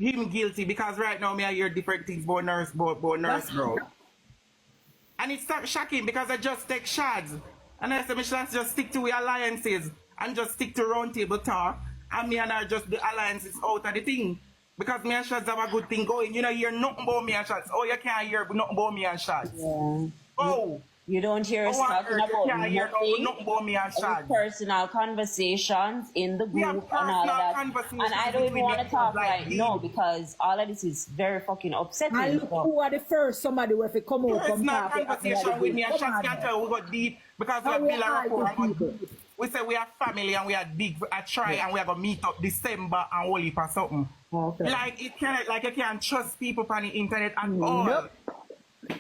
him guilty because right now me I hear different things about nurse bro. And it's start shocking because I just take shots. And I said, me should just stick to alliances and just stick to round table talk. And me and her just the alliances out of the thing. Because me and Shots have a good thing going. You know, hear nothing about me and Shots. Oh, you can't hear nothing about me and Shots. Yeah. Oh. You don't hear us talking about nothing, nothing about me and Shots. Personal conversations in the group and all of that. And I don't even want to talk right now because all of this is very fucking upsetting. And look who are the first somebody who if come out from talk. Conversation with me and Shots can't tell we got deep because we build a rapport. We say we are family and we are big. I try and we are gonna meet up December and whole heap or something. Okay. Like it can't, like you can't trust people on the internet at all.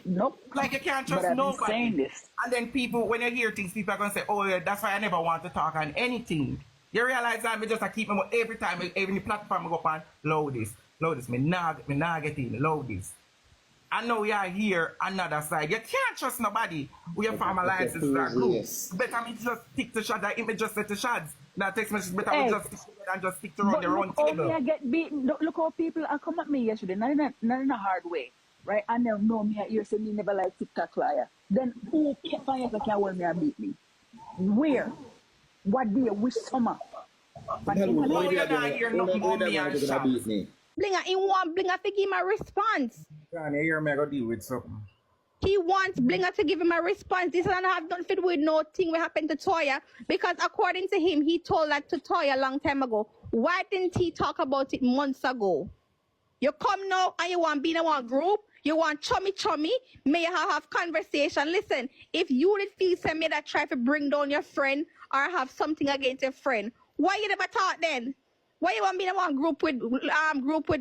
Nope. Like you can't trust nobody. Saying this. And then people, when you hear things, people are gonna say, "Oh, yeah, that's why I never want to talk on anything." You realize that me just keep them every time, every platform I go up on, load this. Me nah get in, load this. I know you are here another side. You can't trust nobody. We have form alliances with our group. Better me just stick to Shots. If me just set to Shots. Now text message better me just stick to and just stick to run their own table. I get beaten. Look how people are come at me yesterday. Not in a hard way. Right? And they know me here say me never like TikTok flyer. Then who can find can hold me and beat me? Where? What day? Which summer? Blinger, he want Blinger to give him a response. Can you hear me? I go deal with something. He wants Blinger to give him a response. This doesn't have nothing to do with no thing what happened to Toya. Because according to him, he told that to Toya a long time ago. Why didn't he talk about it months ago? You come now and you want be in one group. You want chummy. May you have conversation. Listen, if you did feel some that try to bring down your friend or have something against your friend, why you never talk then? Why you want be in one group with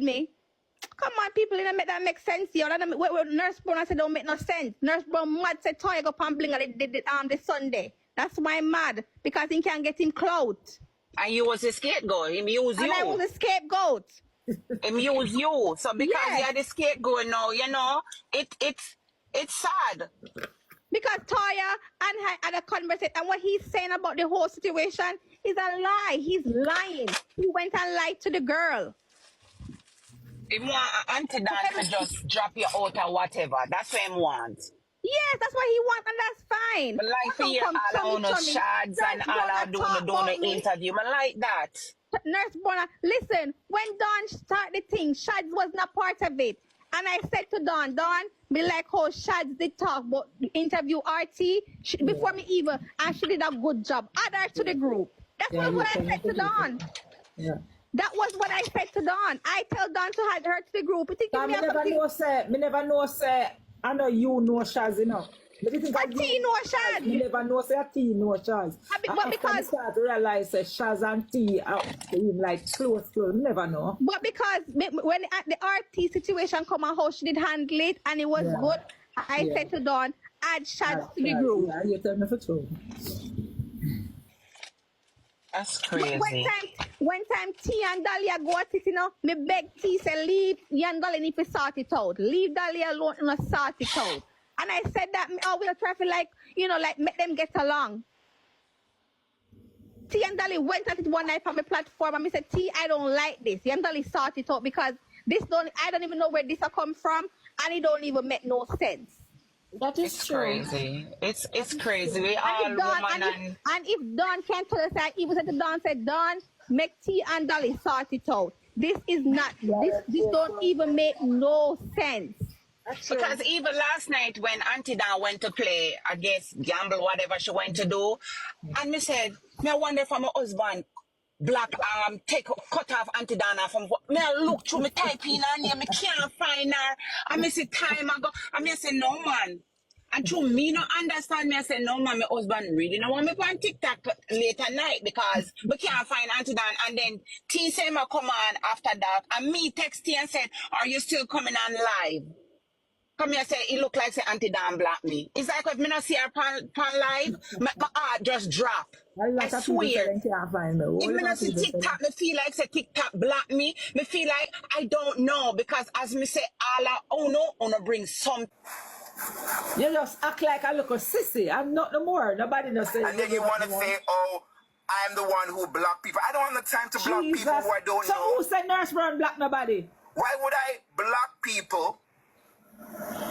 me? Come on, people, it don't make that make sense here. Nurse Brown said don't make no sense. Nurse Brown mad said Toya go pan bling this Sunday. That's why I'm mad because he can't get him clout. And you was a scapegoat. Him use you. And I was a scapegoat. Him use you. So because you're the scapegoat now, you know, it's sad. Because Toya and I had a conversation, and what he's saying about the whole situation is a lie. He's lying. He went and lied to the girl. He want Auntie Dan to just drop you out or whatever. That's what he wants. Yes, that's what he wants, and that's fine. But like for you, all on the Shots and all I doing the interview. I like that. Nurse Bona, listen, when Dawn started the thing, Shots was not part of it. And I said to Dawn, be like how Shots did talk about interview RT before me even, and she did a good job. Add her to the group. That's what I said to Dawn. Yeah. That was what I said to Dawn. I tell Dawn to add her to the group. Me never know say, I know you know Shaz, you know. But T know Shaz. Me never know say T know Shaz. But because I start to realize say Shaz and T are like close to, never know. But because when the RT situation come out, how she did handle it and it was good, I said to Dawn, add Shaz to the group. Yeah, you tell me for true. That's crazy. When time T and Dahlia go at it, you know, me beg T say leave you and Dahlia need to sort it out. Leave Dahlia alone and sort it out. And I said that I will try to like, you know, like make them get along. T and Dahlia went at it one night from the platform and I said, T, I don't like this. You and Dahlia sort it out because I don't even know where this come from and it don't even make no sense. That is it's true. Crazy. It's crazy. We all woman and if Dawn can't tell us that, even said to Dawn, said Dawn, make T and Dolly sort it out. This is not this don't even make no sense. Because even last night when Auntie Dan went to play, I guess gamble, whatever she went to do, and me said, me I wonder if my husband black cut off Auntie Dana from me I look through me type in her name, me can't find her. And me say time ago, and me say no man. And through me no understand me, I say no man, my husband really no want me go on TikTok late at night because we can't find Auntie Dan. And then T say me come on after that, and me text T and said, are you still coming on live? Come here say it look like say Auntie Dan block me. It's like if me not see her pan live, my heart just drop. I swear. If me not see TikTok, me feel like say TikTok block me. Me feel like I don't know because as me say all I wanna bring some. You just act like a little sissy. I'm not no more. Nobody knows say. And then you wanna say, oh, I'm the one who block people. I don't have the time to block people who I don't know. So who said Nurse Brown block nobody? Why would I block people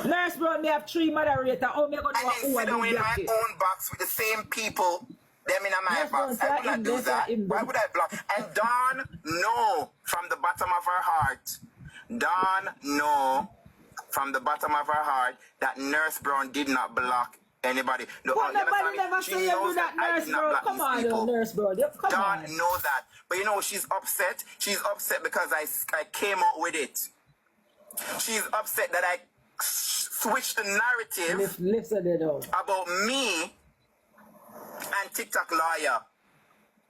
Nurse Brown, they have 3 moderators. How me gonna and know then who sit are down the in my black? own box with the same people, them in my Nurse box? Brown, I would not do that. Why would I block? And Dawn, know from the bottom of her heart. Dawn, know from the bottom of her heart that Nurse Brown did not block anybody. No, But nobody never she say you do knows that, I Nurse did not Brown. block Come these on, people. Nurse Brown. Come Dawn on. know that. But you know, she's upset. She's upset because I came out with it. She's upset that I switched the narrative Lift it out. about me and TikTok lawyer.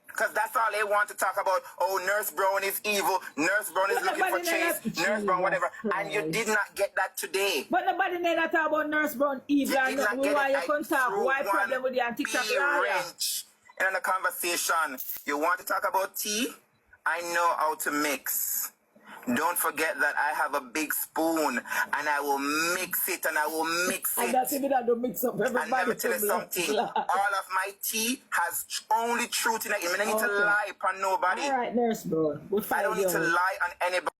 Because that's all they want to talk about. Oh, Nurse Brown is evil. Nurse Brown is looking for chase. Nurse Brown, whatever. And you did not get that today. But nobody never talk about Nurse Brown evil. You did not get Why it. you can't talk? Why problem with you and TikTok lawyer? Wrench in the conversation. You want to talk about tea? I know how to mix. Don't forget that I have a big spoon and I will mix it and I will mix it. And that's if you don't mix up everybody. And let me tell you something. All of my tea has only truth in it. You don't need to lie upon nobody. All right, Nurse Brown. I don't need to lie on anybody.